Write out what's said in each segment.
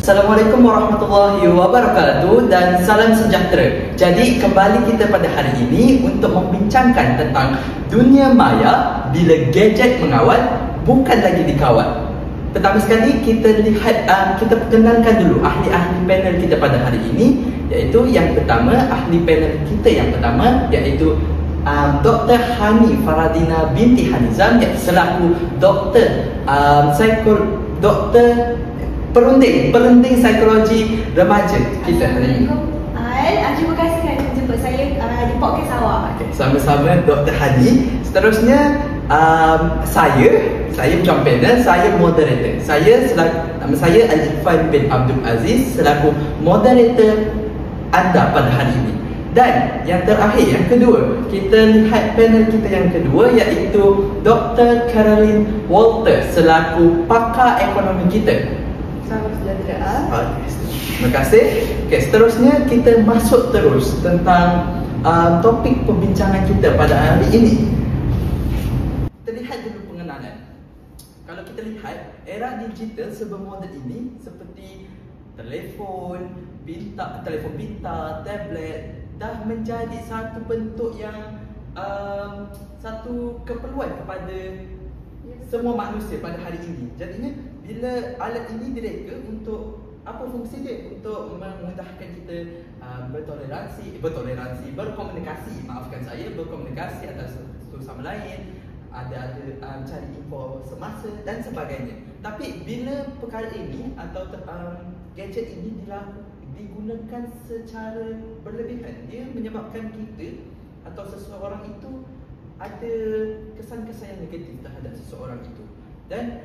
Assalamualaikum warahmatullahi wabarakatuh dan salam sejahtera. Jadi kembali kita pada hari ini untuk membincangkan tentang dunia maya bila gadget mengawal bukan lagi dikawal. Pertama sekali kita lihat kita perkenalkan dulu ahli-ahli panel kita pada hari ini, iaitu yang pertama ahli panel kita yang pertama iaitu Dr. Hani Faradina binti Hanizam selaku Doktor Perunding Psikologi Remaja kita hari ini. Terima kasih kerana menjemput saya di podcast awak. Okay, sama-sama Dr. Hani. Seterusnya saya bukan panel, saya moderator. Nama saya Alifan bin Abdul Aziz selaku moderator anda pada hari ini. Dan yang terakhir, yang kedua, kita lihat panel kita yang kedua iaitu Dr. Caroline Walter selaku pakar ekonomi kita. Salam sejahtera. Terima kasih. Okay, seterusnya kita masuk terus tentang topik perbincangan kita pada hari ini. Kita lihat dulu pengenalan. Kalau kita lihat era digital bermodel ini seperti telefon pintar, tablet dah menjadi satu bentuk yang satu keperluan kepada semua manusia pada hari ini. Jadinya bila alat ini direka untuk apa fungsi dia? Untuk memudahkan kita berkomunikasi antara satu sama lain, ada cari info semasa dan sebagainya. Tapi bila perkara ini atau gadget ini digunakan secara berlebihan, dia menyebabkan kita atau seseorang itu ada kesan-kesan yang negatif terhadap seseorang itu. Dan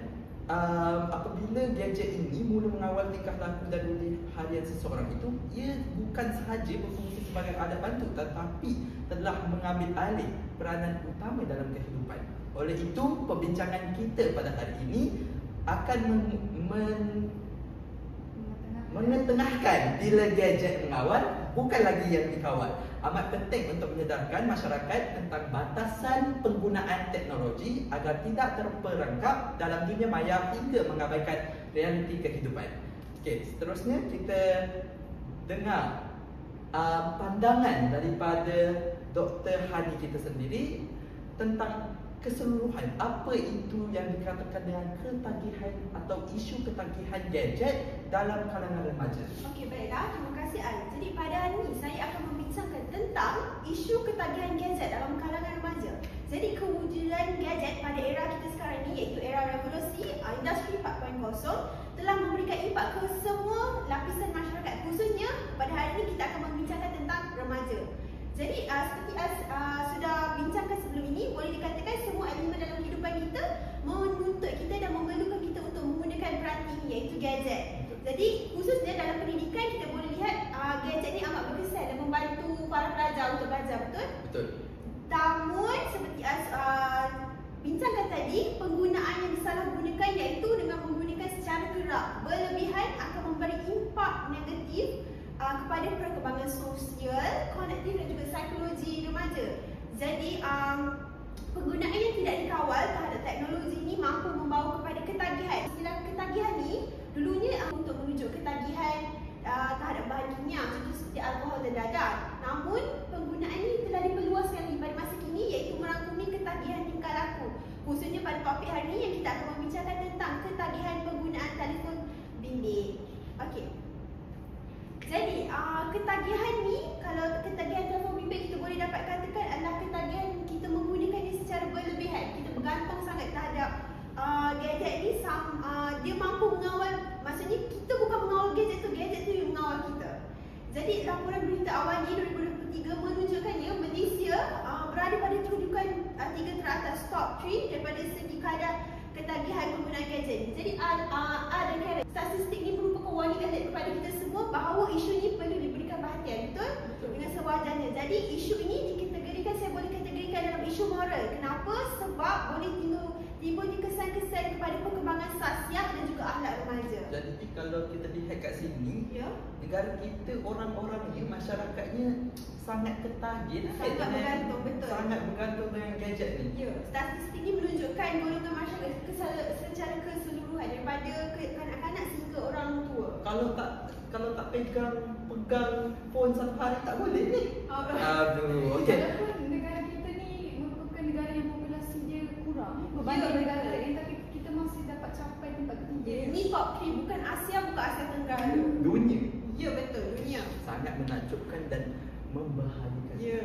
apabila gadget ini mula mengawal tingkah laku dan nilai harian seseorang itu, ia bukan sahaja berfungsi sebagai alat bantu tetapi telah mengambil alih peranan utama dalam kehidupan. Oleh itu, perbincangan kita pada hari ini akan mengetengahkan bila gadget mengawal bukan lagi yang dikawal. Amat penting untuk menyedarkan masyarakat tentang batasan penggunaan teknologi agar tidak terperangkap dalam dunia maya hingga mengabaikan realiti kehidupan. Okey, seterusnya kita dengar pandangan daripada Dr. Hani kita sendiri tentang keseluruhan apa itu yang dikatakan dengan ketagihan atau isu ketagihan gadget dalam kalangan remaja. Okey, baiklah. Terima kasih Al. Jadi pada hari ini saya akan membincangkan tentang isu ketagihan gadget dalam kalangan remaja. Jadi kewujudan gadget pada era kita sekarang ini iaitu era revolusi industri 4.0 telah memberikan impak ke semua lapisan masyarakat, khususnya pada hari ini kita akan membincangkan tentang remaja. Jadi seperti sudah bincangkan sebelum ini, boleh dikatakan semua elemen dalam kehidupan kita menuntut kita dan memerlukan kita untuk menggunakan peranti ini iaitu gadget. Jadi khususnya dalam pendidikan kita boleh lihat gadget ni amat berkesan dan membantu para pelajar untuk belajar, betul? Betul. Namun seperti bincangkan tadi, penggunaan yang disalahgunakan iaitu dengan menggunakan secara kerap berlebihan akan memberi impak negatif kepada perkembangan sosial, kognitif dan juga psikologi remaja. Jadi penggunaan yang tidak dikawal terhadap teknologi ini mampu membawa kepada ketagihan. Istilah ketagihan ni dulunya untuk merujuk ketagihan terhadap bahan kimia contoh seperti alkohol dan dadah. Namun penggunaan ini telah diperluaskan lagi pada masa kini iaitu merangkumi ketagihan tingkah laku. Khususnya pada topik hari ini yang kita akan membincangkan tentang ketagihan penggunaan telefon bimbit. Okey. Jadi ketagihan ni, kalau ketagihan telefon bimbit kita boleh dapat katakan adalah ketagihan kita menggunakan dia secara berlebihan. Kita bergantung sangat terhadap gadget ni, dia mampu mengawal, maksudnya kita bukan mengawal gadget tu yang mengawal kita. Jadi laporan berita awal ni 2023 menunjukkannya Malaysia berada pada kedudukan 3 teratas top 3 daripada segi kadar ketagihan penggunaan gadget. Jadi ada statistik ni merupakan warning alert kepada kita semua bahawa isu ini perlu diberikan perhatian, betul? Dengan sewajarnya. Jadi isu ini saya boleh kategorikan dalam isu moral. Kenapa? Sebab boleh timbulnya kesan-kesan kepada perkembangan sasiah dan juga akhlak remaja. Jadi kalau kita lihat kat sini, Ya. negara kita orang-orangnya, masyarakatnya sangat ketagih Sangat bergantung, betul. sangat bergantung dengan gadget ni. Ya, statistik ini menunjukkan golongan masyarakat secara keseluruhan daripada kanak-kanak sehingga orang tua. Kalau tak pegang phone satu hari tak boleh ni. Aduh, okey. Walaupun negara kita ni merupakan negara yang populasi dia kurang berbanding negara lain, tapi kita masih dapat capai tempat ketiga. Ini top 3, bukan Asia, bukan Asia Tenggara. Dunia Ya, betul, dunia. sangat menakjubkan dan membahayakan. Ya.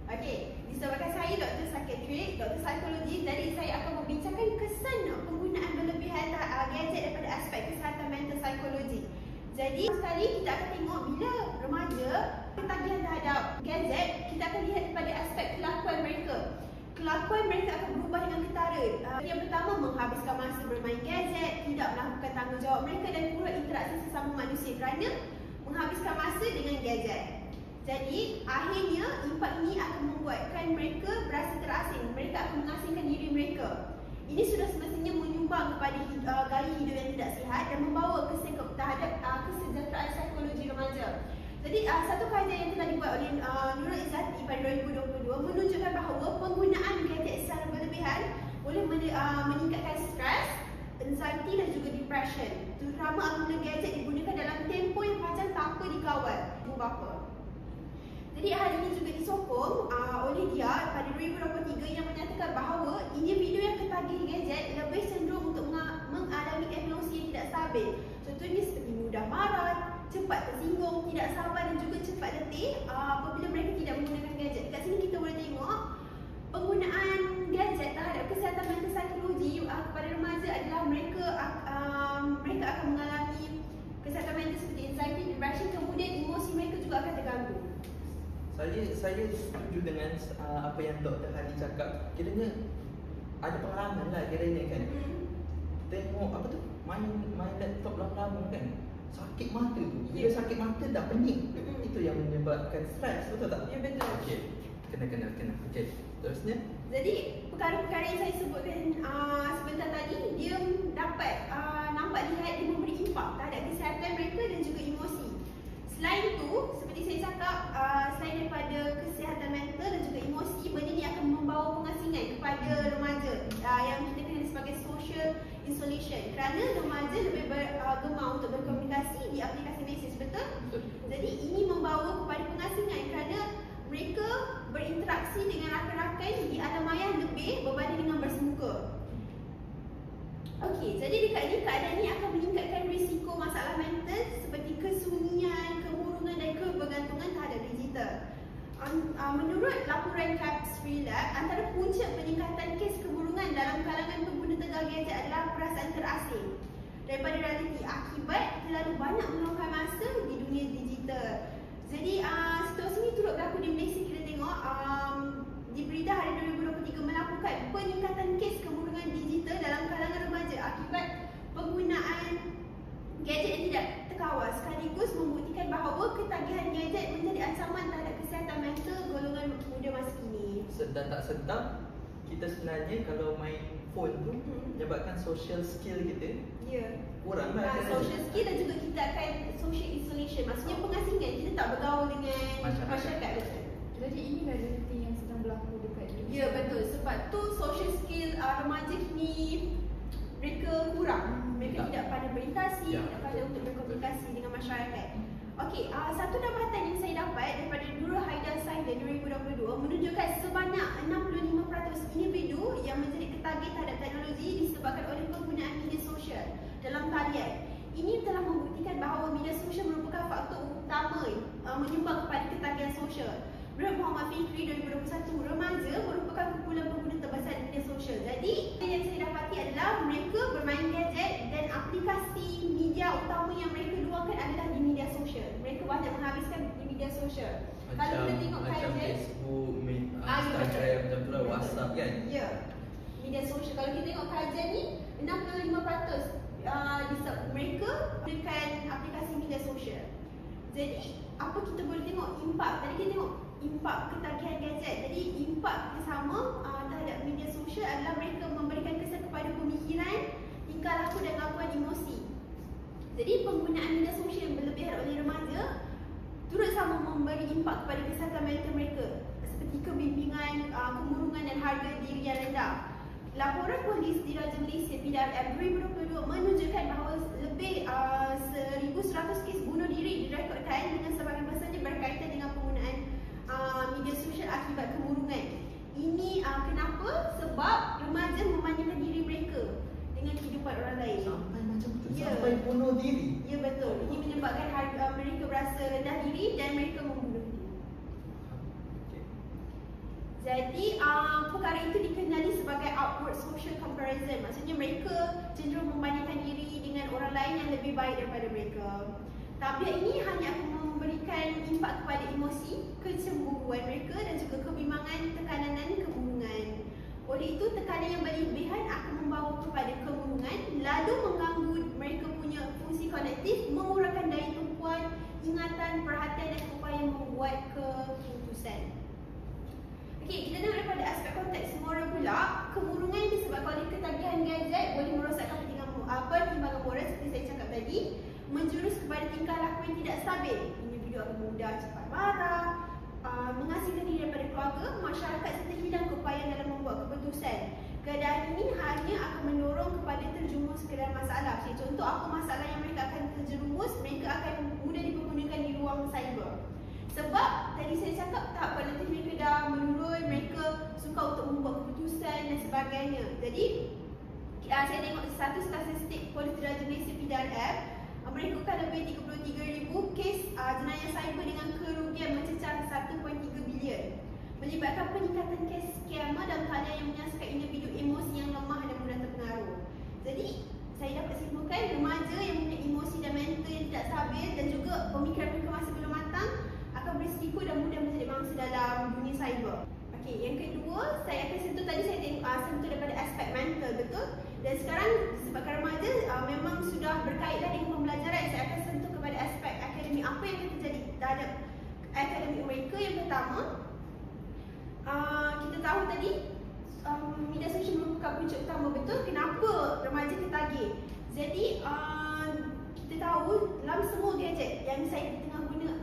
Okey, disebabkan saya Dr. Psychiatric, Dr. Psikologi, jadi saya akan membincangkan kesan penggunaan berlebihan gadget daripada aspek kesihatan mental psikologi. Jadi sekali kita akan tengok bila remaja ketagihan terhadap gadget, kita akan lihat daripada aspek kelakuan mereka. Kelakuan mereka akan berubah dengan ketara. Yang pertama, menghabiskan masa bermain gadget, tidak melakukan tanggungjawab mereka dan kurang interaksi sesama manusia kerana menghabiskan masa dengan gadget. Jadi akhirnya impak ini akan membuatkan mereka berasa terasing. Mereka akan mengasingkan diri mereka. Ini sudah semestinya menyumbang kepada gaya hidup yang tidak sihat dan membawa kesan terhadap kesejahteraan psikologi remaja. Jadi satu kajian yang telah dibuat oleh Nurul Izzati pada 2022 menunjukkan bahawa penggunaan gadget secara berlebihan boleh meningkatkan stres, anxiety dan juga depression. Terutama apabila gadget digunakan dalam tempoh yang panjang tanpa dikawal ibu bapa. Jadi hal ini juga disokong oleh dia pada 2023 yang menyatakan bahawa individu yang ketagih gadget lebih cenderung untuk mengalami emosi yang tidak stabil. Contohnya seperti mudah marah, cepat tersinggung, tidak sabar dan juga cepat letih apabila mereka tidak menggunakan gadget. Kat sini kita boleh tengok penggunaan gadget terhadap kesihatan mental psikologi kepada remaja adalah mereka akan mengalami kesihatan mental seperti anxiety, depression, kemudian emosi mereka juga akan terganggu. Saya setuju dengan apa yang Dr. Hani cakap. Kiranya ada pengalaman lah kiranya kan. Tengok apa tu, main laptop lama-lama kan, sakit mata tu. Bila sakit mata dah pening. Itu yang menyebabkan stres, betul tak? Ya, betul. Okey. Kena. Okey. Terusnya, Jadi perkara-perkara yang saya sebutkan sebentar tadi, dia dapat nampak lihat dia memberi impak terhadap kesihatan mereka dan juga emosi. Selain itu, seperti saya cakap, selain daripada kesihatan mental dan juga emosi, benda ni akan membawa pengasingan kepada remaja yang kita kenal sebagai social isolation. Kerana remaja lebih gemar untuk berkomunikasi di aplikasi mesej, betul? Jadi ini membawa kepada pengasingan kerana mereka berinteraksi dengan rakan-rakan di alam maya lebih berbanding dengan bersemuka. Okey, jadi dekat ni keadaan ni akan meningkatkan risiko masalah mental seperti kesunyian, kemurungan dan kebergantungan terhadap digital. Menurut laporan CAPS Free Lab, antara punca peningkatan kes kemurungan dalam kalangan pengguna tegal gadget adalah perasaan terasing daripada realiti akibat terlalu banyak meluangkan masa di dunia digital. Jadi situasi ini turut berlaku di Malaysia. Kita tengok di Berita hari 2023 melakukan peningkatan kes kemurungan digital dalam kalangan remaja akibat penggunaan gadget yang tidak terkawal, sekaligus membuktikan bahawa ketagihan gadget menjadi ancaman terhadap kesihatan mental golongan muda masa kini. sedar tak sedar kita sebenarnya kalau main phone tu menyebabkan social skill kita Ya. kurang lah. Social skill dan juga kita akan social isolation, maksudnya pengasingan, kita tak bergaul dengan masyarakat. Jadi inilah realiti yang sedang berlaku dekat Indonesia. Ya, betul. Sebab tu social skill remaja kini mereka kurang. Mereka tidak pandai berinteraksi, tidak pandai untuk berkomunikasi dengan masyarakat. Okey, satu dapatan yang saya dapat daripada Nurul Haidar Saida 2022 menunjukkan sebanyak 65% individu yang menjadi ketagih terhadap teknologi disebabkan oleh penggunaan media sosial dalam talian. Ini telah membuktikan bahawa media sosial merupakan faktor utama menyumbang kepada ketagihan sosial. Menurut Muhammad Fikri 2021, remaja merupakan kumpulan pengguna terbesar di media sosial. Jadi, yang saya dapati adalah mereka bermain gadget dan aplikasi media utama yang mereka luangkan adalah di media sosial. Mereka banyak menghabiskan di media sosial. Kalau kita tengok macam kajian Facebook, Instagram, macam tu lah, WhatsApp kan. Ya, media sosial. Kalau kita tengok kajian ni, 65% mereka gunakan aplikasi media sosial. Jadi, apa kita boleh tengok impak? Tadi kita tengok impak ketagihan gadget. Jadi, impak yang sama terhadap media sosial adalah mereka memberikan kesan tingkah laku dan gangguan emosi. Jadi penggunaan media sosial yang berlebihan oleh remaja turut sama memberi impak kepada kesihatan mental mereka, seperti kebimbingan, kemurungan dan harga diri yang rendah. Laporan Polis Diraja Malaysia PDRM 2022 menunjukkan bahawa lebih 1,100 kes bunuh diri direkodkan dengan sebahagian besarnya berkaitan dengan penggunaan media sosial akibat kemurungan. Ini kenapa? Sebab remaja membandingkan diri mereka dengan kehidupan orang lain. Sampai macam tu, Ya. sampai bunuh diri. Ya, betul. Ini menyebabkan mereka berasa rendah diri dan mereka membunuh diri. Okay. Jadi perkara itu dikenali sebagai upward social comparison. Maksudnya mereka cenderung membandingkan diri dengan orang lain yang lebih baik daripada mereka. Tabiat ini hanya akan memberikan impak kepada emosi, kecemburuan mereka dan juga kebimbangan, tekanan dan kemurungan. Oleh itu, tekanan yang berlebihan akan membawa kepada kemurungan, lalu mengganggu mereka punya fungsi kognitif, mengurangkan daya tumpuan, ingatan, perhatian dan upaya membuat keputusan. Okey, kita tengok daripada aspek konteks moral pula, kemurungan disebabkan oleh ketagihan gadget boleh merosakkan pertimbangan moral seperti saya cakap tadi, menjurus kepada tingkah laku yang tidak stabil. Individu akan mudah cepat marah, mengasingkan diri daripada keluarga, masyarakat serta hilang keupayaan dalam membuat keputusan. Keadaan ini hanya akan mendorong kepada terjumus ke dalam masalah. Jadi, contoh apa masalah yang mereka akan terjerumus, mereka akan mudah dipergunakan di ruang cyber. Sebab tadi saya cakap tahap kognitif mereka dah menurun, mereka suka untuk membuat keputusan dan sebagainya. Jadi saya tengok satu statistik Polis Diraja Malaysia PDRM merekodkan lebih 33,000 kes jenayah cyber dengan kerugian mencecah 1.3 bilion, melibatkan peningkatan kes scammer dan keadaan yang menyaksikan individu emosi yang lemah dan mudah terpengaruh. Jadi saya dapat simpulkan remaja yang mempunyai emosi dan mental yang tidak stabil dan juga pemikiran mereka masih belum matang akan berisiko dan mudah menjadi mangsa dalam dunia cyber. Okey, yang kedua saya akan sentuh, tadi saya sentuh daripada aspek mental, betul? Dan sekarang disebabkan remaja memang sudah berkaitan dengan pembelajaran, saya akan sentuh kepada aspek akademik. Apa yang akan terjadi terhadap akademik mereka? Yang pertama, kita tahu tadi media sosial merupakan punca utama, betul? Kenapa remaja tertagih? Jadi kita tahu dalam semua gadget yang saya tengah guna,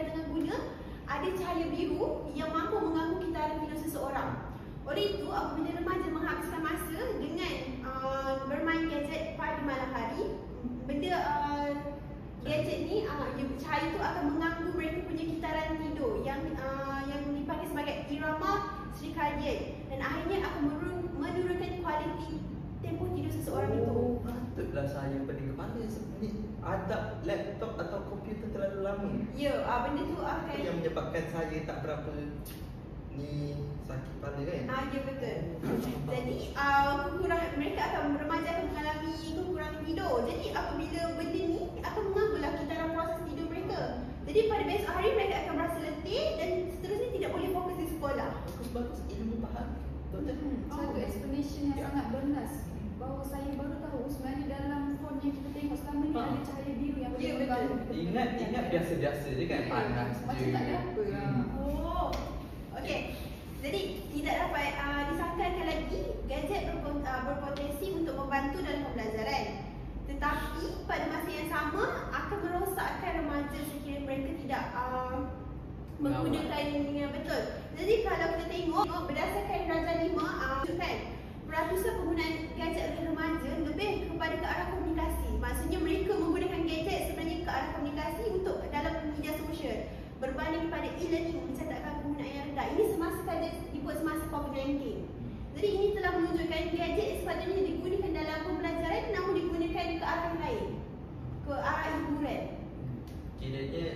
tengah guna, ada cahaya biru yang mampu mengganggu kitaran hidup seseorang. Oleh itu, apabila remaja menghabiskan masa dengan bermain gadget pada malam hari, benda gadget ni, cahaya itu akan mengganggu mereka punya kitaran tidur yang dipanggil sebagai irama circadian, dan akhirnya akan menurunkan kualiti tempoh tidur seseorang itu. Patutlah saya pening kepala sebenarnya adab laptop atau komputer terlalu lama. Ya, benda tu akan Itu yang menyebabkan saya tak berapa ni sakit kepala kan? Ya, betul. Jadi mereka remaja akan mengalami kekurangan tidur. Jadi apabila benda ni akan mengganggulah kitaran proses tidur mereka. Jadi pada besok hari mereka akan berasa letih dan seterusnya tidak boleh fokus di sekolah. Bagus ilmu faham. Betul. Satu explanation yang sangat bernas, bahawa saya baru tahu sebenarnya dalam phone yang kita tengok selama ni ada cahaya biru yang boleh mengganggu kita. Ingat biasa-biasa je kan, panas je. Macam tak ada apa lah. Oh, okey. Jadi tidak dapat disangkakan lagi gadget berpotensi untuk membantu dalam pembelajaran. Tetapi pada masa yang sama akan merosakkan remaja sekiranya mereka tidak menggunakan yang betul. Jadi kalau kita tengok berdasarkan Darjah 5 menunjukkan peratusan penggunaan gadget oleh remaja lebih kepada ke arah komunikasi. Maksudnya mereka menggunakan gadget sebenarnya ke arah komunikasi untuk dalam media sosial berbanding pada e-learning mencatatkan penggunaan yang rendah. Ini dibuat semasa COVID-19. Jadi ini telah menunjukkan gadget sepatutnya digunakan dalam pembelajaran namun digunakan ke arah yang lain, ke arah hiburan. Kiranya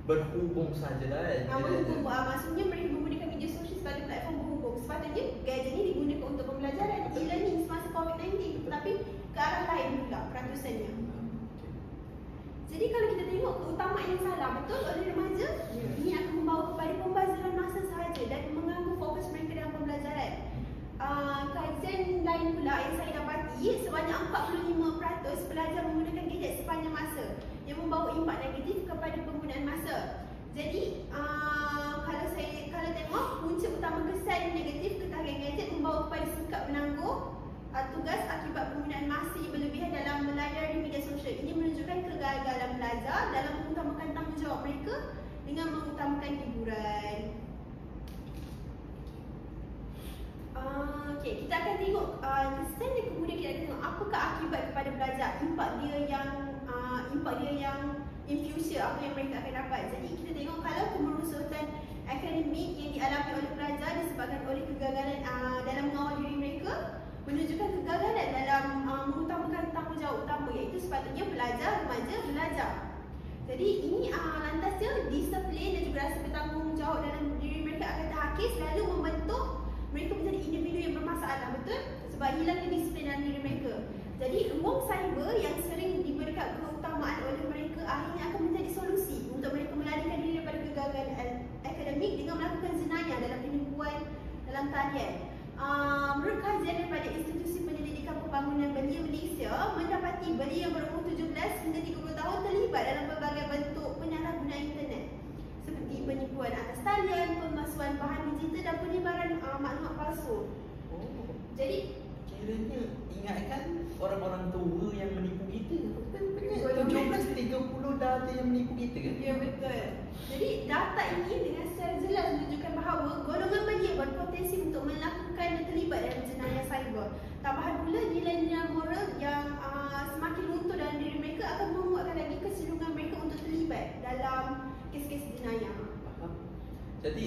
berhubung sajalah. Berhubung, maksudnya mereka menggunakan media sosial sebagai platform berhubung. Sepatutnya gadget ini digunakan untuk pembelajaran, e-learning semasa COVID-19, tetapi ke arah lain pula peratusannya. Jadi kalau kita tengok keutamaan yang salah betul oleh remaja, ini akan membawa kepada pembaziran masa sahaja dan mengganggu fokus mereka dalam pembelajaran. Kajian lain pula yang saya dapati, sebanyak 45% pelajar menggunakan gadget sepanjang masa yang membawa impak negatif kepada penggunaan masa. Jadi kalau tengok punca utama kesan negatif ketagihan gadget membawa kepada sikap menangguh, tugas akibat penggunaan masa yang berlebihan dalam melayari media sosial. Ini menunjukkan kegagalan pelajar dalam mengutamakan tanggungjawab mereka dengan mengutamakan hiburan. Okey, kita akan tengok kesan dan kemudian kita akan tengok apakah akibat kepada pelajar, impak dia yang in future, apa yang mereka akan dapat. Jadi kita tengok kalau kemerosotan akademik yang dialami oleh pelajar disebabkan oleh kegagalan dalam mengawal diri mereka, menunjukkan kegagalan dalam mengutamakan tanggungjawab utama, iaitu sepatutnya pelajar remaja belajar. Jadi ini lantasnya disiplin dan juga rasa bertanggungjawab dalam diri mereka akan terhakis, lalu membentuk mereka menjadi individu yang bermasalah, betul? Sebab hilangnya disiplin dalam diri mereka. Jadi ruang cyber yang sering diberikan keutamaan oleh mereka akhirnya akan menjadi solusi untuk mereka melarikan diri daripada kegagalan akademik dengan melakukan jenayah dalam penipuan dalam talian. Menurut kajian daripada Institusi Penyelidikan Pembangunan Belia Malaysia, mendapati belia yang berumur 17 hingga 30 tahun terlibat dalam berbagai bentuk penyalahgunaan internet seperti penipuan atas talian, pemalsuan bahan digital dan penyebaran maklumat palsu. Jadi kiranya ingatkan orang-orang tua yang menipu kita. 17-30 dah ada yang menipu kita kan? ya, betul. Jadi data ini dengan secara jelas menunjukkan bahawa golongan belia berpotensi untuk melakukan dan terlibat dalam jenayah cyber. Tambahan pula nilai-nilai moral yang semakin luntur dalam diri mereka akan menguatkan lagi kecenderungan mereka untuk terlibat dalam kes-kes jenayah. Faham? Jadi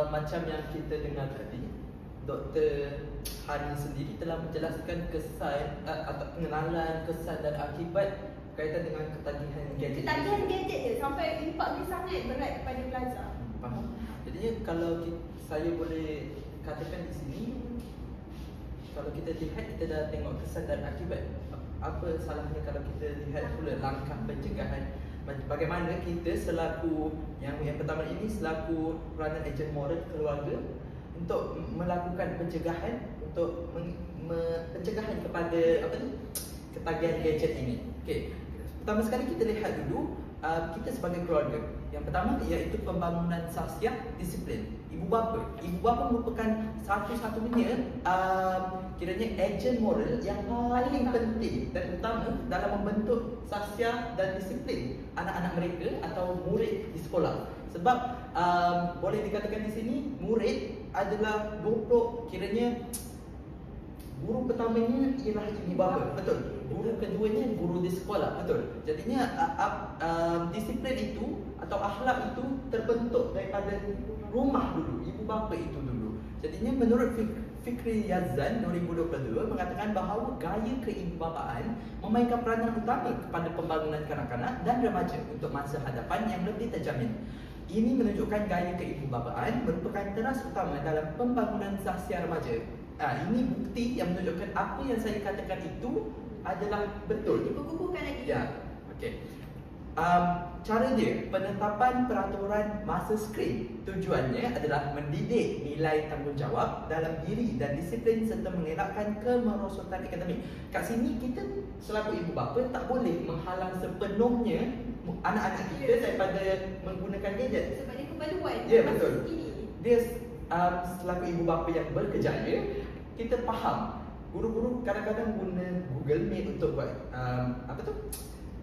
macam yang kita dengar tadi, Dr. Hani sendiri telah menjelaskan kesan atau pengenalan, kesan dan akibat berkaitan dengan ketagihan gadget. Ketagihan gadget je sampai impak dia sangat berat kepada pelajar. Faham? Jadinya kalau saya boleh katakan di sini, kalau kita lihat, kita dah tengok kesan dan akibat. Apa salahnya kalau kita lihat pula langkah pencegahan, bagaimana kita selaku yang pertama ini selaku peranan ejen moral keluarga untuk melakukan pencegahan, untuk pencegahan kepada apa tu, ketagihan gadget ini. Okey. Pertama sekali kita lihat dulu kita sebagai keluarga. Yang pertama iaitu pembangunan sahsiah disiplin. Ibu bapa merupakan satu-satunya kiranya ejen moral yang paling penting dan utama dalam membentuk sahsiah dan disiplin anak-anak mereka atau murid di sekolah. Sebab boleh dikatakan di sini murid adalah kiranya guru pertamanya ialah ibu bapa, betul. Guru keduanya guru di sekolah, betul. Jadinya disiplin itu atau akhlak itu terbentuk daripada rumah dulu, ibu bapa itu dulu. Jadinya menurut Fikri Yazan 2022 mengatakan bahawa gaya keibubapaan memainkan peranan utama kepada pembangunan kanak-kanak dan remaja untuk masa hadapan yang lebih terjamin. Ini menunjukkan gaya keibubapaan merupakan teras utama dalam pembangunan sahsiah remaja. Ini bukti yang menunjukkan apa yang saya katakan itu adalah betul. Diperkukuhkan lagi. Ya, okey. Cara dia, penetapan peraturan masa skrin. Tujuannya adalah mendidik nilai tanggungjawab dalam diri dan disiplin serta mengelakkan kemerosotan akademik. Kat sini kita selaku ibu bapa tak boleh menghalang sepenuhnya anak-anak kita daripada menggunakan gadget. Sebab dia keperluan. Ya, betul. Ini. Dia selaku ibu bapa yang berkejaya, kita faham guru-guru kadang-kadang guna Google Meet untuk buat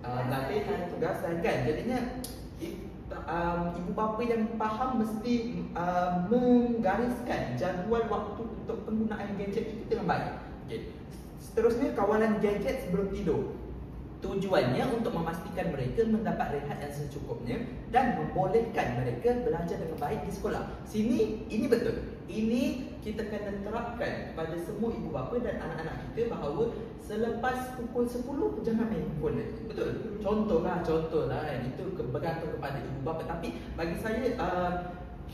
latihan, tugasan kan. Jadinya ibu bapa yang faham mesti menggariskan jadual waktu untuk penggunaan gadget itu dengan baik. Okay. Seterusnya, kawalan gadget sebelum tidur. Tujuannya untuk memastikan mereka mendapat rehat yang secukupnya dan membolehkan mereka belajar dengan baik di sekolah. Ini betul. Ini kita kena terapkan pada semua ibu bapa dan anak-anak kita bahawa selepas pukul 10 jangan main handphone. Betul. Contohlah kan, itu bergantung kepada ibu bapa. Tapi bagi saya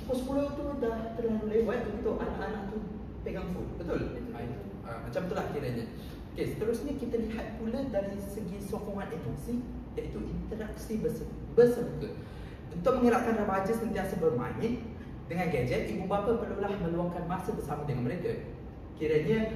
pukul 10 tu dah terlalu lewat untuk anak-anak tu pegang phone. Betul. Macam itulah kiranya. Okey, seterusnya kita lihat pula dari segi sokongan emosi, iaitu interaksi bersemuka. Untuk mengelakkan remaja sentiasa bermain dengan gadget, ibu bapa perlulah meluangkan masa bersama dengan mereka. Kiranya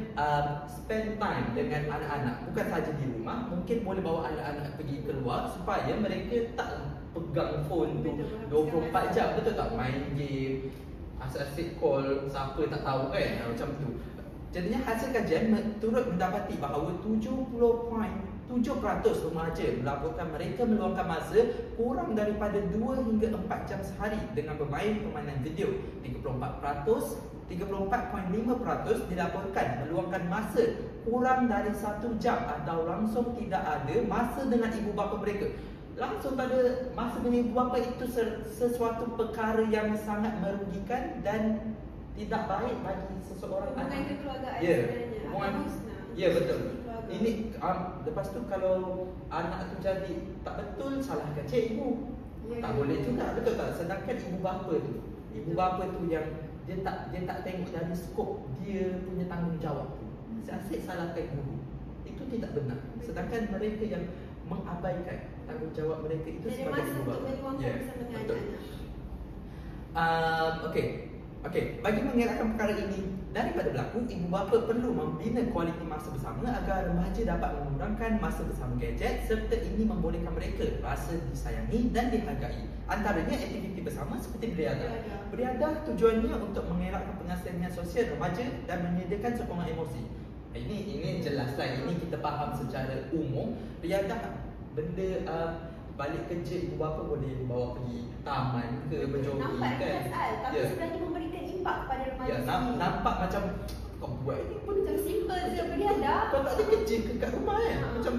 spend time dengan anak-anak, bukan saja di rumah. Mungkin boleh bawa anak-anak pergi keluar supaya mereka tak pegang phone tu 24 jam, betul tak? Main game, asyik call siapa tak tahu kan, macam tu. Jadinya hasil kajian turut mendapati bahawa 70.7% remaja melaporkan mereka meluangkan masa kurang daripada 2 hingga 4 jam sehari dengan bermain permainan video. 34.5% dilaporkan meluangkan masa kurang dari 1 jam atau langsung tidak ada masa dengan ibu bapa mereka. Langsung tak ada masa dengan ibu bapa itu sesuatu perkara yang sangat merugikan dan tidak baik bagi seseorang Hubungan anak. kekeluargaan Ya, sebenarnya. hubungan. Baguslah. Ya, betul. Keluarga. Ini lepas tu kalau anak tu jadi tak betul, salahkan cikgu. Tak boleh juga, betul tak? Sedangkan ibu bapa tu yang dia tak tengok dari skop dia punya tanggungjawab tu. Asyik salahkan guru. Itu tidak benar. Sedangkan mereka yang mengabaikan tanggungjawab mereka itu Jadi sebagai masa ibu untuk bapa. meluangkan Ya, bersama dengan betul. anak-anak. Okey, bagi mengelakkan perkara ini daripada berlaku, ibu bapa perlu membina kualiti masa bersama agar remaja dapat mengurangkan masa bersama gadget serta ini membolehkan mereka rasa disayangi dan dihargai. Antaranya aktiviti bersama seperti beriadah. Beriadah tujuannya untuk mengelakkan pengasingan sosial remaja dan menyediakan sokongan emosi. Ini jelaslah, ini kita faham secara umum. Beriadah benda balik kerja ibu bapa boleh bawa pergi taman ke berjogging Nampak kan. soal, tapi Ya. sebenarnya memberikan impak kepada remaja Ya, sendiri. nampak macam kau buat ini pun Macam simple je beriadah. kau tak ada kerja ke kat rumah kan. Ha. Macam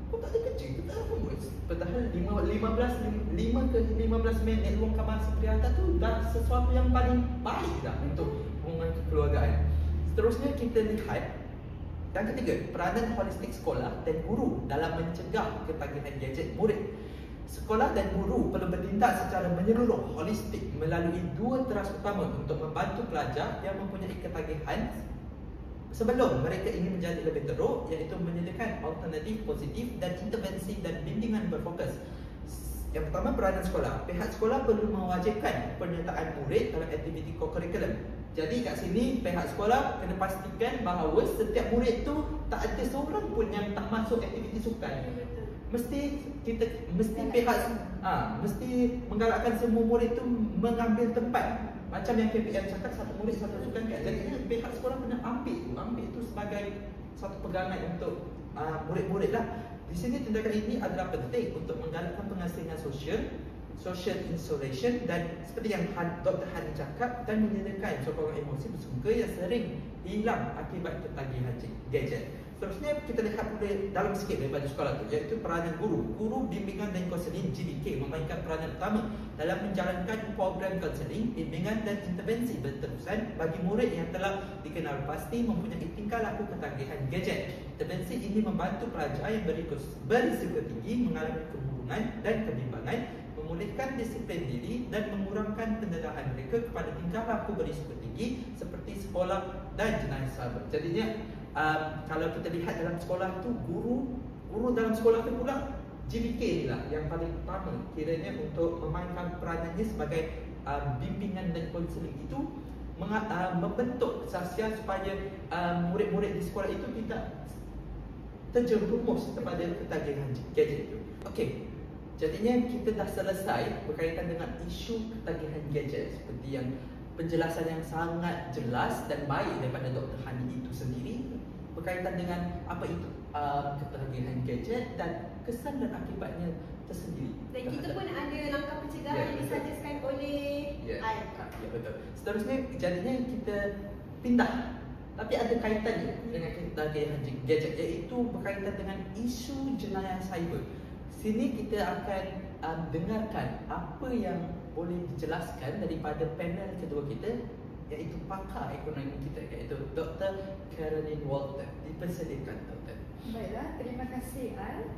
kau tak ada kerja, kau tak apa buat. Padahal 5 ke 15 minit luangkan masa beriadah tu dah sesuatu yang paling baik dah untuk hubungan kekeluargaan. Seterusnya kita lihat yang ketiga, peranan holistik sekolah dan guru dalam mencegah ketagihan gadget murid. Sekolah dan guru perlu bertindak secara menyeluruh holistik melalui 2 teras utama untuk membantu pelajar yang mempunyai ketagihan sebelum mereka ingin menjadi lebih teruk, iaitu menyediakan alternatif positif dan intervensi dan bimbingan berfokus. Yang pertama, peranan sekolah. Pihak sekolah perlu mewajibkan penyertaan murid dalam aktiviti co-curriculum. Jadi kat sini pihak sekolah kena pastikan bahawa setiap murid tu tak ada seorang pun yang tak masuk aktiviti sukan. Mesti menggalakkan semua murid tu mengambil tempat. Macam yang KPM cakap, satu murid satu sukan kan. Jadi pihak sekolah kena ambil tu sebagai satu pegangan untuk murid-murid lah. Di sini tindakan ini adalah penting untuk menggalakkan pengasingan social insulation dan seperti yang Dr. Hani cakap, dan menyediakan sokongan emosi bersungka yang sering hilang akibat ketagihan gadget. Seterusnya kita lihat pula dalam sikit daripada sekolah tu, iaitu peranan guru. Guru bimbingan dan kaunseling GBK memainkan peranan utama dalam menjalankan program kaunseling, bimbingan dan intervensi berterusan bagi murid yang telah dikenal pasti mempunyai tingkah laku ketagihan gadget. Intervensi ini membantu pelajar yang berisiko tinggi mengalami kemurungan dan kebimbangan, memulihkan disiplin diri dan mengurangkan pendarahan mereka kepada tingkah laku berisiko tinggi seperti sekolah dan jenayah cyber. Jadinya kalau kita lihat dalam sekolah tu, guru dalam sekolah tu pula GBK ni lah yang paling utama kiranya untuk memainkan peranannya sebagai bimbingan dan kaunseling itu, membentuk kesaksian supaya murid-murid di sekolah itu tidak terjerumus kepada ketagihan gadget itu. Okey, jadinya kita dah selesai berkaitan dengan isu ketagihan gadget seperti yang penjelasan yang sangat jelas dan baik daripada Dr. Hani itu sendiri berkaitan dengan apa itu ketagihan gadget dan kesan dan akibatnya tersendiri. Dan kita pun ada langkah pencegahan Ya, yang betul. disajiskan oleh Ya, ICAP. ya betul. Seterusnya jadinya kita pindah, tapi ada kaitannya dengan ketagihan gadget, iaitu berkaitan dengan isu jenayah cyber. Sini kita akan dengarkan apa yang boleh dijelaskan daripada panel kedua kita, iaitu pakar ekonomi kita, iaitu Dr. Caroline Walter. Dipersilakan Dr. Baiklah, terima kasih Al.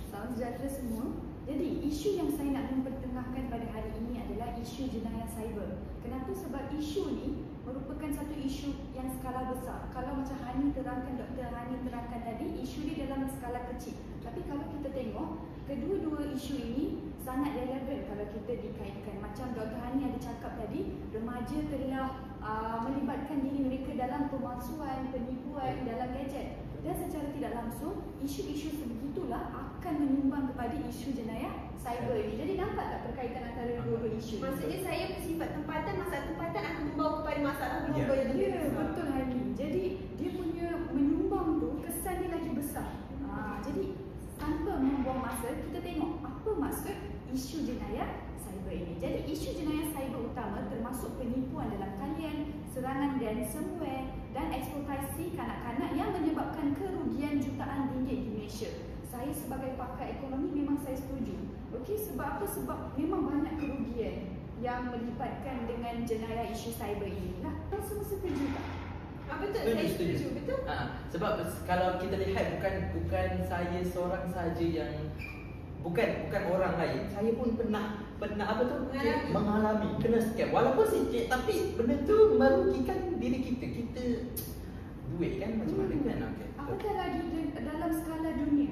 Salam sejahtera semua. Jadi, isu yang saya nak mempertengahkan pada hari ini adalah isu jenayah cyber. Kenapa? Sebab isu ni merupakan satu isu yang skala besar. Kalau macam Dr. Hani terangkan tadi, isu dia dalam skala kecil. Tapi kalau kita tengok, kedua-dua isu ini sangat relevan kalau kita dikaitkan. Macam Dr. Hani ada cakap tadi, remaja telah melibatkan diri mereka dalam pemalsuan, penipuan dalam gadget. Dan secara tidak langsung, isu-isu sebegitulah akan menyumbang kepada isu jenayah cyber ini. Jadi nampak tak perkaitan antara dua-dua isu? Maksudnya saya bersifat tempatan, masalah tempatan akan membawa kepada masalah global Ya. juga. Ya, betul Hani. Jadi dia punya isu jenayah cyber ini. Jadi isu jenayah cyber utama termasuk penipuan dalam talian, serangan ransomware dan eksploitasi kanak-kanak yang menyebabkan kerugian jutaan ringgit di Malaysia. Saya sebagai pakar ekonomi memang saya setuju. Okey, sebab apa? Sebab memang banyak kerugian yang melibatkan dengan jenayah isu cyber ini. Nah, semua setuju tak? Betul, saya setuju. Betul. Sebab kalau kita lihat bukan saya seorang saja yang bukan orang lain, saya pun pernah apa tu mengalami kena scam. Walaupun sikit tapi benda tu merugikan diri kita. Kita duit kan macam mana kan. Okey. Apatah lagi dalam skala dunia.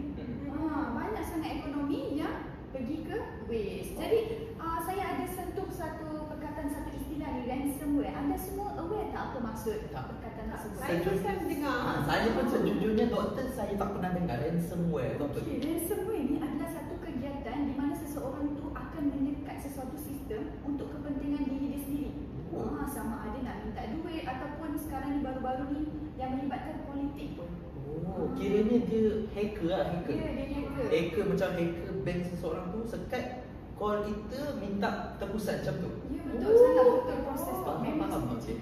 Banyak sangat ekonomi yang pergi ke waste. Jadi saya ada sentuh satu perkataan, satu istilah ni, ransomware. Anda semua aware tak apa maksud perkataan tersebut? Saya pun dengar. Saya pun sejujurnya doktor, saya tak pernah dengar ransomware. Okey, ransomware ni adalah satu kegiatan di mana seseorang tu akan menyekat sesuatu sistem untuk kepentingan diri dia sendiri. Sama ada nak minta duit ataupun sekarang ni baru-baru ni yang melibatkan politik pun. Kiranya dia hacker lah, hacker. Ya, dia hacker. Hacker macam hacker bank seseorang tu sekat call kita minta terpusat macam tu. Ya, betul. Salah betul proses tu. Faham. Okey.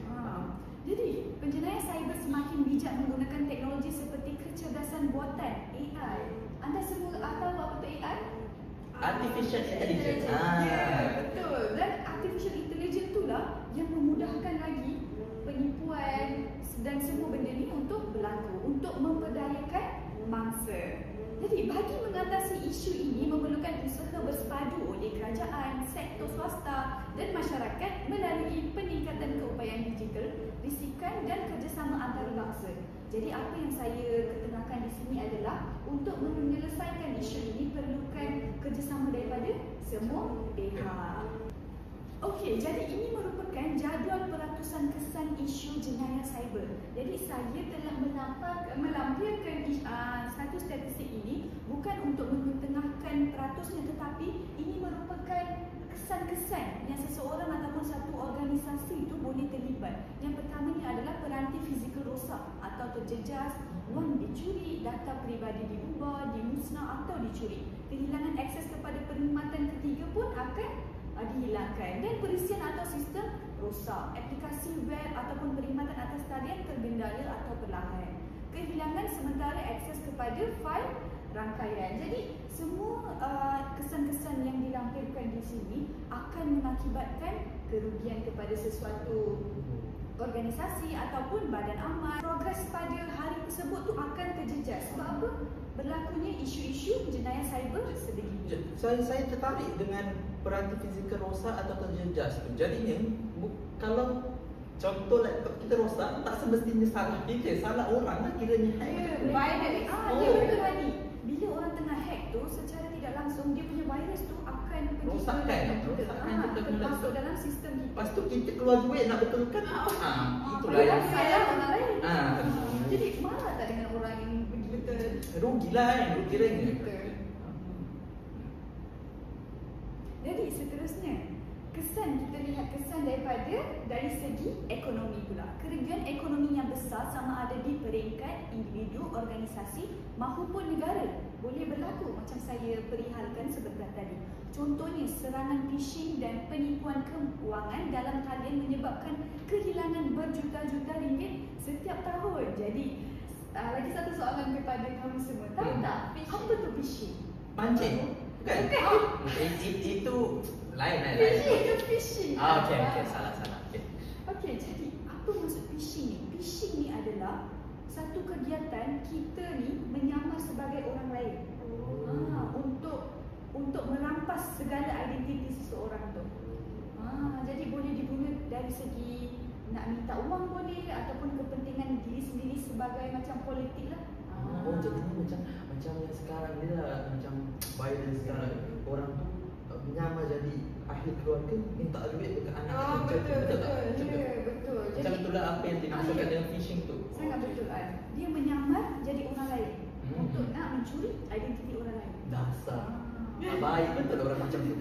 Jadi, penjenayah cyber semakin bijak menggunakan teknologi seperti kecerdasan buatan AI. Anda semua tahu apa tu AI? Artificial intelligence. Ya, betul. Dan artificial intelligence itulah yang memudahkan lagi penipuan dan semua benda ni untuk berlaku, untuk memperdayakan mangsa. Jadi, bagi mengatasi isu ini memerlukan usaha bersepadu oleh kerajaan, sektor swasta dan masyarakat melalui peningkatan keupayaan digital, risikan dan kerjasama antarabangsa. Jadi, apa yang saya ketengahkan di sini adalah untuk menyelesaikan isu ini perlukan kerjasama daripada semua pihak. Okey, jadi ini merupakan jadual peratusan kesan isu jenayah cyber. Jadi saya telah melampirkan satu statistik ini bukan untuk mengetengahkan peratusnya, tetapi ini merupakan kesan-kesan yang seseorang ataupun satu organisasi itu boleh terlibat. Yang pertamanya adalah peranti fizikal rosak atau terjejas, wang dicuri, data peribadi diubah, dimusnah atau dicuri. Kehilangan akses kepada perkhidmatan ketiga pun akan dihilangkan, dan perisian atau sistem rosak, aplikasi web ataupun perkhidmatan atas talian tergendala atau perlahan, kehilangan sementara akses kepada fail rangkaian. Jadi semua kesan-kesan yang dilampirkan di sini akan mengakibatkan kerugian kepada sesuatu organisasi ataupun badan amal. Progres pada hari tersebut tu akan terjejas. Sebab apa? Berlakunya isu-isu jenayah cyber sebegitu. Saya tertarik dengan peranti fizikal rosak atau terjejas tu. Jadinya kalau contoh laptop kita rosak, tak semestinya salah kita, salah orang lah kiranya hack. Ya, betul tadi. Bila orang tengah hack tu, secara tidak langsung dia punya virus tu akan pergi Rosakkan kita termasuk dalam sistem kita. Lepas tu kita keluar duit nak betulkan. Itulah yang salah orang lain. Jadi marah tak dengan orang yang betul? Rugilah kan, rugi lagi. Jadi seterusnya, kesan kita lihat kesan dari segi ekonomi pula. Kerugian ekonomi yang besar sama ada di peringkat individu, organisasi maupun negara boleh berlaku macam saya perihalkan sebentar tadi. Contohnya serangan phishing dan penipuan kewangan dalam talian menyebabkan kehilangan berjuta-juta ringgit setiap tahun. Jadi lagi satu soalan kepada kamu semua. Tahu tak apa tu phishing? Mancing? Bukan? Itu lain. Phishing. Okey, salah. Okey, jadi apa maksud phishing ni? Phishing ni adalah satu kegiatan kita ni menyamar sebagai orang lain. Untuk merampas segala identiti seseorang tu. Jadi boleh diguna dari segi nak minta wang boleh, ataupun kepentingan diri sendiri sebagai macam politik lah. Jadi macam yang sekarang ni lah, macam Biden sekarang, orang tu menyamar jadi ahli keluarga, minta duit dekat anak. Betul. Macam itulah apa yang dimaksudkan dengan phishing tu. Sangat betul kan. Dia menyamar jadi orang lain untuk nak mencuri identiti orang lain. Dasar. Baik betul orang macam tu.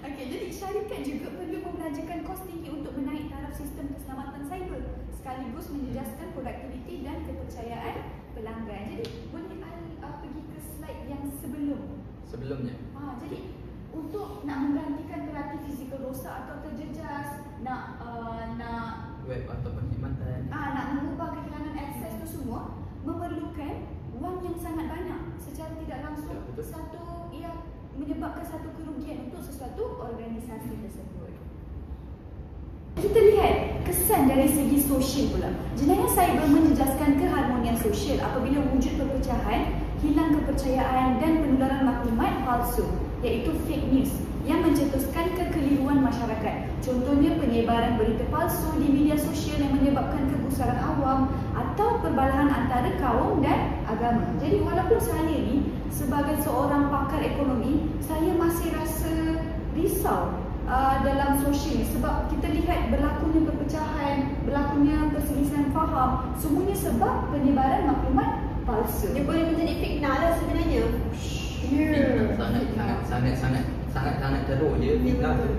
Okey, jadi syarikat juga perlu membelajarkan kos tinggi untuk menaik taraf sistem keselamatan cyber sekaligus menjejaskan produktiviti dan kepercayaan pelanggan. Jadi boleh pergi ke slide yang sebelumnya. Jadi untuk nak menggantikan kreatif fizikal rosak atau terjejas, nak Web atau perkhidmatan. nak mengubah kehilangan akses tu semua memerlukan wang yang sangat banyak secara tidak langsung. Ya, betul. Satu ia menyebabkan satu kerugian untuk sesuatu organisasi tersebut. Kita lihat kesan dari segi sosial pula. Jenayah cyber menjejaskan keharmonian sosial apabila wujud perpecahan, hilang kepercayaan dan penularan maklumat palsu, iaitu fake news yang mencetuskan kekeliruan masyarakat. Contohnya penyebaran berita palsu di media sosial yang menyebabkan kegusaran awam atau perbalahan antara kaum dan agama. Jadi walaupun saya ni sebagai seorang pakar ekonomi, saya masih rasa risau dalam sosial ni sebab kita lihat berlakunya perpecahan, berlakunya perselisihan faham, semuanya sebab penyebaran maklumat palsu. Dia boleh menjadi fitnah lah sebenarnya. Sangat teruk dia fitnah tu.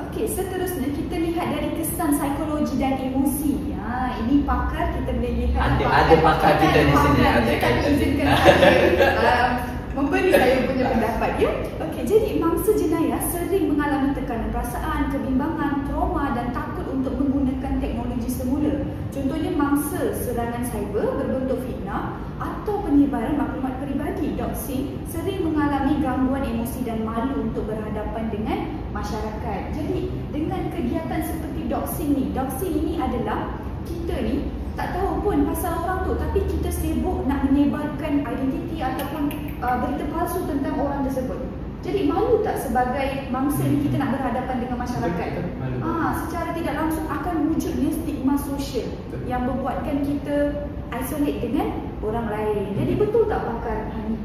Okey, seterusnya kita lihat dari kesan psikologi dan emosi. Ini pakar kita boleh lihat. Ada pakar kita di sini. Ada kan izinkan saya memberi saya punya pendapat ya. Okey, jadi mangsa jenayah sering mengalami tekanan perasaan, kebimbangan, trauma dan takut untuk menggunakan teknologi semula. Contohnya mangsa serangan cyber berbentuk fitnah atau penyebaran maklumat peribadi, doxing, sering mengalami gangguan emosi dan malu untuk berhadapan dengan masyarakat. Jadi dengan kegiatan seperti doxing ini adalah kita ni tak tahu pun pasal orang tu, tapi kita sibuk nak menyebarkan identiti ataupun berita palsu tentang orang tersebut. Jadi malu tak sebagai mangsa ni kita nak berhadapan dengan masyarakat? Secara tidak langsung akan wujudnya stigma sosial yang membuatkan kita isolate dengan orang lain. Jadi betul tak pakar Hani?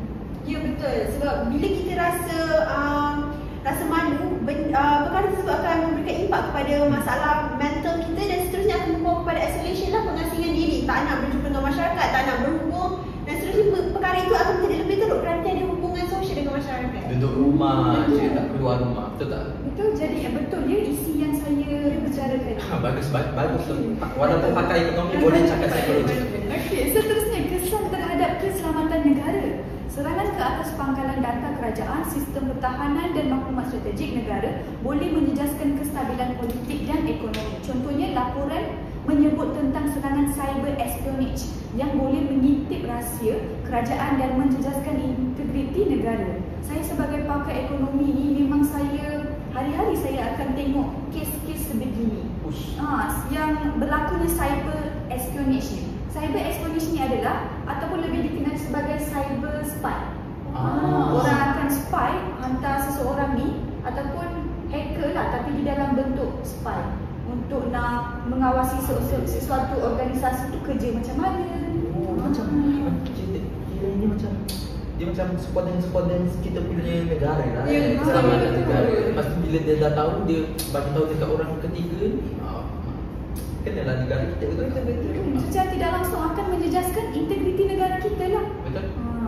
Ya betul. Sebab bila kita rasa malu, perkara tersebut akan memberikan impak kepada masalah mental kita dan seterusnya akan membawa kepada isolation lah, pengasingan diri, tak nak berjumpa dengan masyarakat, tak nak berhubung dan seterusnya. Perkara itu akan menjadi lebih teruk kerana tiada hubungan sosial dengan masyarakat. Duduk rumah je, tak keluar rumah. Betul tak? Betul, jadi betul ya isi yang saya bicarakan. Bagus tu. Walaupun pakai ekonomi boleh cakap psikologi. Okey, seterusnya kesan terhadap keselamatan negara. Serangan ke atas pangkalan data kerajaan, sistem pertahanan dan maklumat strategik negara boleh menjejaskan kestabilan politik dan ekonomi. Contohnya laporan menyebut tentang serangan cyber espionage yang boleh mengintip rahsia kerajaan dan menjejaskan integriti negara. Saya sebagai pakar ekonomi ni memang hari-hari saya akan tengok kes-kes sebegini. Yang berlakunya cyber espionage ni. Cyber espionage ni adalah ataupun lebih dikenali sebagai cyber spy. Orang akan spy hantar seseorang ni ataupun hacker lah, tapi di dalam bentuk spy untuk nak mengawasi sesuatu organisasi tu kerja macam mana. Macam kira ini macam dia macam sepoden kita punya negara lah. Ya, Keselamatan betul. negara. Lepas tu bila dia dah tahu, dia bagi tahu dekat orang ketiga ni, kenalah negara kita. Betul. Secara tidak langsung akan menjejaskan integriti negara kita lah. Betul.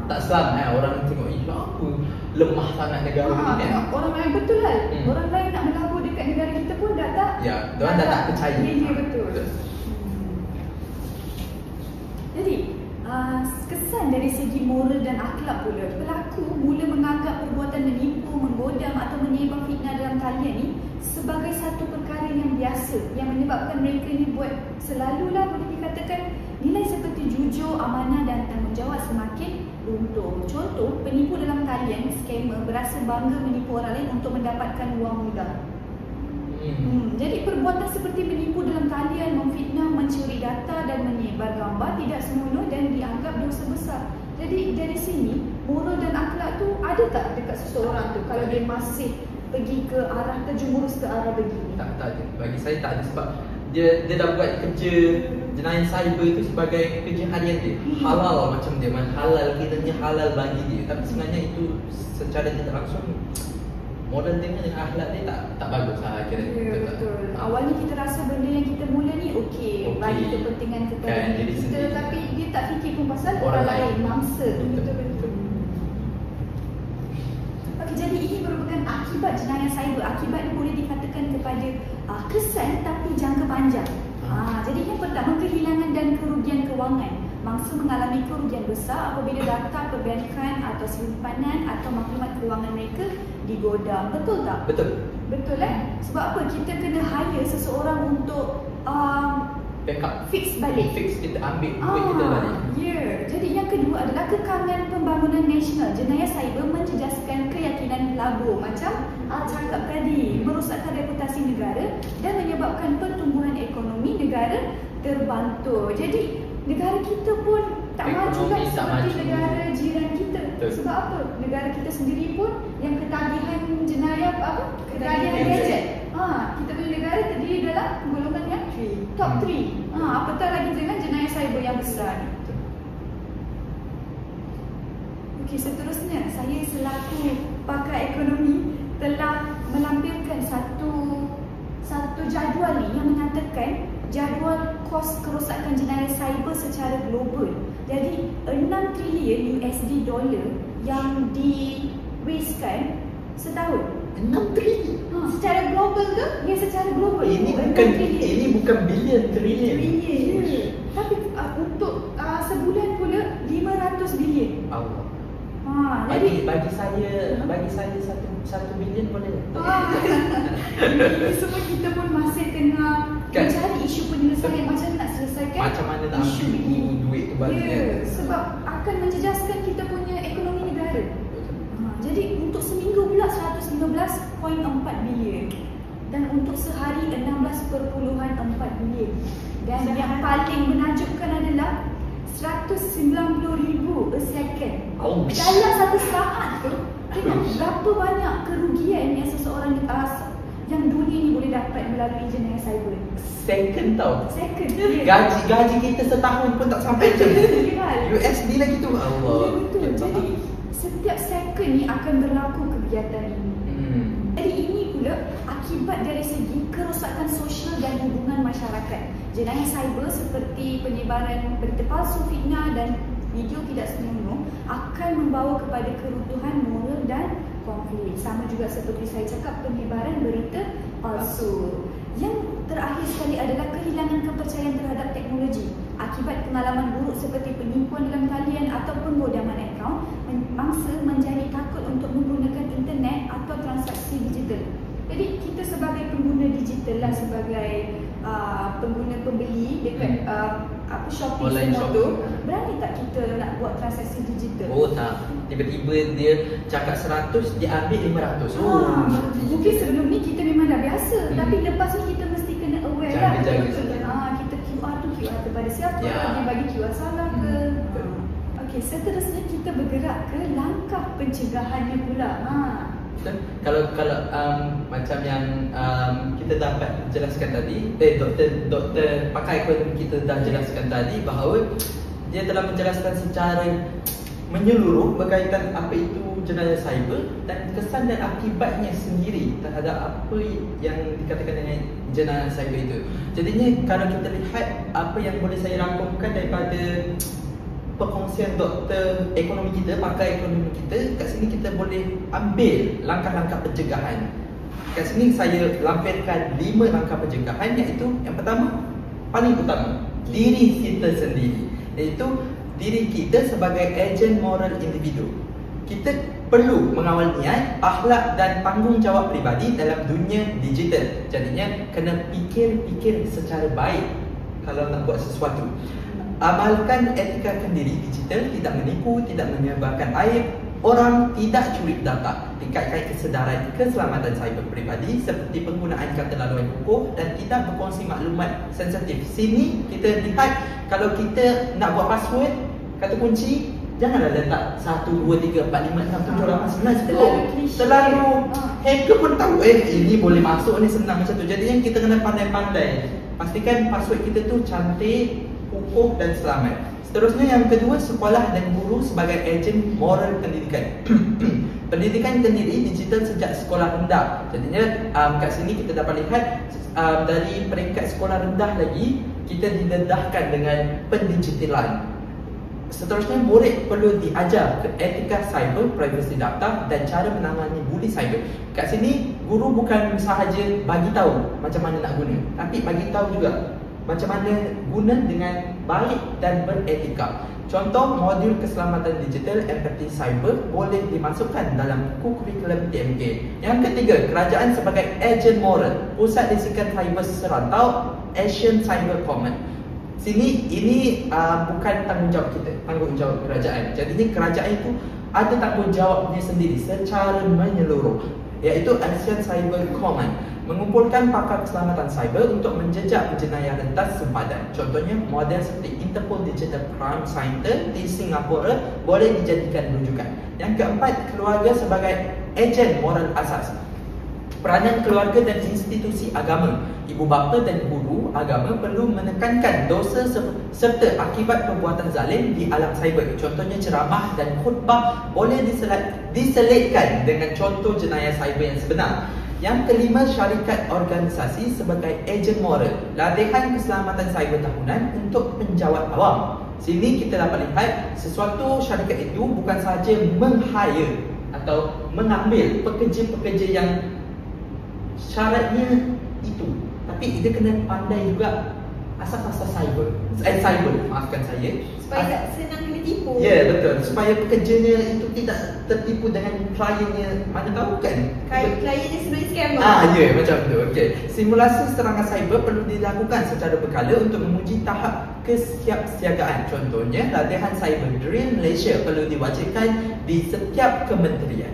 Tak selang orang tengok apa lemah sangat negara ni kan. Orang lain betul lah. Orang lain nak melabur dekat negara kita pun dah tak. Ya, diorang dah tak percaya. Ya, betul. Jadi kesan dari segi moral dan akhlak pula. Pelaku mula menganggap perbuatan menipu, menggodam atau menyebar fitnah dalam talian ni sebagai satu perkara yang biasa, yang menyebabkan mereka ni buat selalulah boleh dikatakan nilai seperti jujur, amanah dan tanggungjawab semakin runtuh. Contoh, penipu dalam talian, scammer berasa bangga menipu orang lain untuk mendapatkan wang mudah. Jadi perbuatan seperti menipu dalam talian, memfitnah, mencuri data dan menyebar gambar tidak senonoh dan dianggap dosa besar. Jadi dari sini moral dan akhlak tu ada tak dekat seseorang tu kalau dia masih pergi ke arah terjerumus ke arah begini? Tak ada. Bagi saya tak ada, sebab dia dah buat kerja jenayah cyber tu sebagai kerja harian dia. Halal macam dia, halal kiranya halal bagi dia. Tapi sebenarnya itu secara tidak langsung moral dia dengan akhlak dia tak bagus lah kira. Ya, betul. Awalnya kita rasa benda yang kita mula ni okey, bagi kepentingan kepada kan, diri kita, sendiri. tapi dia tak fikir pun pasal Orang orang lain, lain. mangsa. Betul. Okey, jadi ini merupakan akibat jenayah cyber. Akibat ni boleh dikatakan kepada kesan tapi jangka panjang. Jadi yang pertama, kehilangan dan kerugian kewangan. mangsa mengalami kerugian besar apabila data perbankan atau simpanan atau maklumat kewangan mereka digodam. Betul tak? Betul. Betul Sebab apa? Kita kena hire seseorang untuk Backup. fix balik. Fix, kita ambil duit kita balik. Jadi yang kedua adalah kekangan pembangunan nasional. Jenayah cyber menjejaskan keyakinan pelabur, macam cakap tadi, merosakkan reputasi negara dan menyebabkan pertumbuhan ekonomi negara terbantu. Jadi negara kita pun tak maju lah Ekonomi tak seperti maju. negara jiran kita. Betul. Sebab apa? Negara kita sendiri pun yang ketagihan jenayah ketagihan gadget. Kita punya negara terdiri dalam golongan yang top 3. Apatah lagi dengan jenayah cyber yang besar ni. Okey, seterusnya saya selaku pakar ekonomi telah melampirkan satu jadual ni yang mengatakan jadual kos kerosakan jenayah cyber secara global. Jadi 6 trilion USD dolar yang di-wastekan setahun. 6 trilion. Secara global ke? Ya, secara global. Ini 6 bukan trilion. bilion, trilion. Ya. Tapi untuk sebulan pula 500 bilion. Allah. Jadi Bagi saya 1 bilion boleh. ini semua kita pun masih tengah Kan? mencari isu penyelesaian macam nak selesaikan Macam mana nak isu ambil begini. duit tu balik. Ya, sebab akan menjejaskan kita punya ekonomi negara. Jadi untuk seminggu pula 115.4 bilion dan untuk sehari 16.4 bilion. Dan yang paling menakjubkan adalah 190,000 a second. Ouch. Dalam satu saat tu, tengok berapa banyak kerugian yang seseorang yang dunia ni boleh dapat melalui jenayah cyber. Second tau. Second. Gaji kita setahun pun tak sampai macam ni. USD lagi tu. Allah. Ya, betul. Jadi setiap second ni akan berlaku kegiatan ini. Jadi ini pula akibat dari segi kerosakan sosial dan hubungan masyarakat. Jenayah cyber seperti penyebaran berita palsu, fitnah dan video tidak senonoh akan membawa kepada keruntuhan moral dan konflik. Sama juga seperti saya cakap, penyebaran berita palsu. Yang terakhir sekali adalah kehilangan kepercayaan terhadap teknologi. Akibat pengalaman buruk seperti penipuan dalam talian ataupun godaman akaun, mangsa menjadi takut untuk menggunakan internet atau transaksi digital. Jadi kita sebagai pengguna digital lah, sebagai pengguna pembeli dekat shopping Online semua shopping. tu, berani tak kita nak buat transaksi digital? Oh tak. Tiba-tiba dia cakap 100, dia ambil 500. Mungkin sebelum ni kita memang dah biasa, tapi lepas ni kita mesti kena aware lah. Jaga-jaga Betul. sikit. Kita QR tu QR kepada siapa, Ya. dia bagi QR salah ke. Betul. Okey, seterusnya kita bergerak ke langkah pencegahannya pula. Kalau macam yang kita dapat jelaskan tadi, doktor pakar ekonomi kita dah jelaskan tadi bahawa dia telah menjelaskan secara menyeluruh berkaitan apa itu jenayah cyber dan kesan dan akibatnya sendiri terhadap apa yang dikatakan dengan jenayah cyber itu. Jadinya kalau kita lihat apa yang boleh saya rangkumkan daripada perkongsian doktor ekonomi kita, pakar ekonomi kita, kat sini kita boleh ambil langkah-langkah pencegahan. Kat sini saya lampirkan 5 langkah pencegahan, iaitu yang pertama, paling utama, diri kita sendiri, iaitu diri kita sebagai ejen moral individu. Kita perlu mengawal niat, akhlak dan tanggungjawab peribadi dalam dunia digital. Jadinya kena fikir secara baik kalau nak buat sesuatu. Amalkan etika kendiri digital, tidak menipu, tidak menyebarkan aib orang, tidak curi data. Tingkatkan kesedaran keselamatan cyber peribadi seperti penggunaan kata laluan kukuh dan tidak berkongsi maklumat sensitif. Sini kita lihat kalau kita nak buat password, kata kunci, janganlah letak 1, 2, 3, 4, 5, 6, 7, 8, 9, 10. Terlalu hacker pun tahu ini boleh masuk ni, senang macam tu. Jadinya kita kena pandai-pandai. Pastikan password kita tu cantik, kukuh dan selamat. Seterusnya yang kedua, sekolah dan guru sebagai ejen moral pendidikan. Pendidikan kendiri digital sejak sekolah rendah. Jadinya kat sini kita dapat lihat dari peringkat sekolah rendah lagi kita didedahkan dengan pendigitalan. Seterusnya, murid perlu diajar etika cyber, privacy data dan cara menangani buli cyber. Kat sini guru bukan sahaja bagi tahu macam mana nak guna, tapi bagi tahu juga macam mana guna dengan baik dan beretika. Contoh, modul keselamatan digital empathy cyber boleh dimasukkan dalam buku kurikulum TMK. Yang ketiga, kerajaan sebagai ejen moral, pusat risiko cyber serantau, Asian Cyber Common. Sini ini bukan tanggungjawab kita, tanggungjawab kerajaan. Jadi kerajaan itu ada tanggungjawabnya sendiri secara menyeluruh, iaitu Asian Cyber Common, mengumpulkan pakar keselamatan cyber untuk menjejak jenayah rentas sempadan. Contohnya, model seperti Interpol Digital Crime Center di Singapura boleh dijadikan rujukan. Yang keempat, keluarga sebagai ejen moral asas. Peranan keluarga dan institusi agama, ibu bapa dan guru agama perlu menekankan dosa serta akibat perbuatan zalim di alam cyber. Contohnya, ceramah dan khutbah boleh diselitkan dengan contoh jenayah cyber yang sebenar. Yang kelima, syarikat organisasi sebagai ejen moral, latihan keselamatan cyber tahunan untuk penjawat awam. Sini kita dapat lihat sesuatu syarikat itu bukan sahaja meng-hire atau mengambil pekerja-pekerja yang syaratnya itu, tapi dia kena pandai juga asas-asas cyber. Maafkan saya. Supaya tak senang kena tipu. Ya, betul. Supaya pekerjanya itu tidak tertipu dengan kliennya. Mana tahu kan? Kliennya sebenarnya scammer. Ya, macam tu. Okey. Simulasi serangan cyber perlu dilakukan secara berkala untuk menguji tahap kesiapsiagaan. Contohnya, latihan cyber drill Malaysia perlu diwajibkan di setiap kementerian.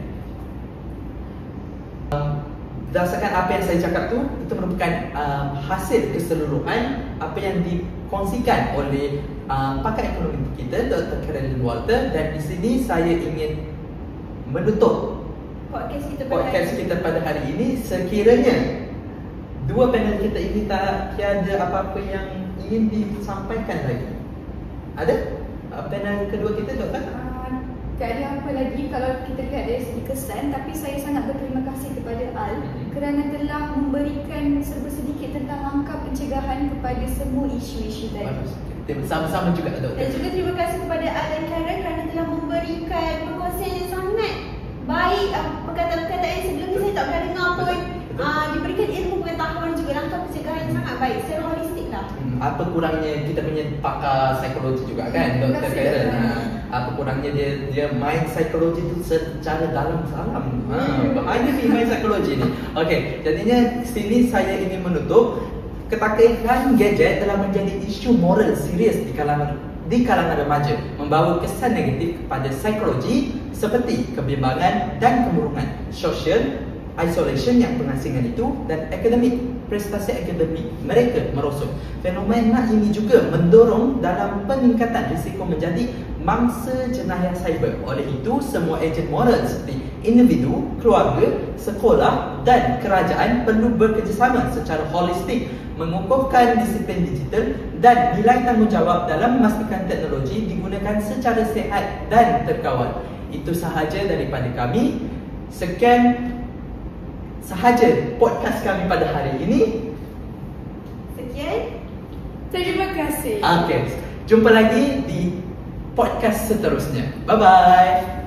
Berdasarkan apa yang saya cakap tu, itu merupakan hasil keseluruhan apa yang dikongsikan oleh pakar ekonomi kita, Dr. Carolyn Walter, dan di sini saya ingin menutup podcast kita pada hari ini. Sekiranya dua panel kita ini tak ada apa-apa yang ingin disampaikan lagi. Ada? Panel kedua kita, Doktor? Tak ada apa lagi kalau kita lihat dari segi kesan, tapi saya sangat berterima kasih kepada Al kerana telah memberikan serba sedikit tentang langkah pencegahan kepada semua isu-isu tadi. Sama-sama juga, Doktor. Dan juga terima kasih kepada Al dan Karen kerana telah memberikan perkongsian yang sangat baik. Perkataan-perkataan yang sebelum ni saya tak pernah dengar pun. Diberikan ilmu pengetahuan juga langkah pencegahan yang sangat baik secara holistik lah. Apa kurangnya kita punya pakar psikologi juga kan, Dr. Karen? Apa kurangnya dia main psikologi tu secara dalam-dalam. Bahaya ni main psikologi ni. Okey, jadinya sini saya ingin menutup. Ketakutan gadget telah menjadi isu moral serius di kalangan remaja, membawa kesan negatif kepada psikologi seperti kebimbangan dan kemurungan, social isolation yang pengasingan itu, dan akademik, prestasi akademik mereka merosot. Fenomena ini juga mendorong dalam peningkatan risiko menjadi mangsa jenayah cyber. Oleh itu, semua ejen moral seperti individu, keluarga, sekolah dan kerajaan perlu bekerjasama secara holistik mengukuhkan disiplin digital dan nilai tanggungjawab dalam memastikan teknologi digunakan secara sihat dan terkawal. Itu sahaja daripada kami. Sekian sahaja podcast kami pada hari ini. Sekian. Terima kasih. Okey, jumpa lagi di podcast seterusnya. Bye-bye.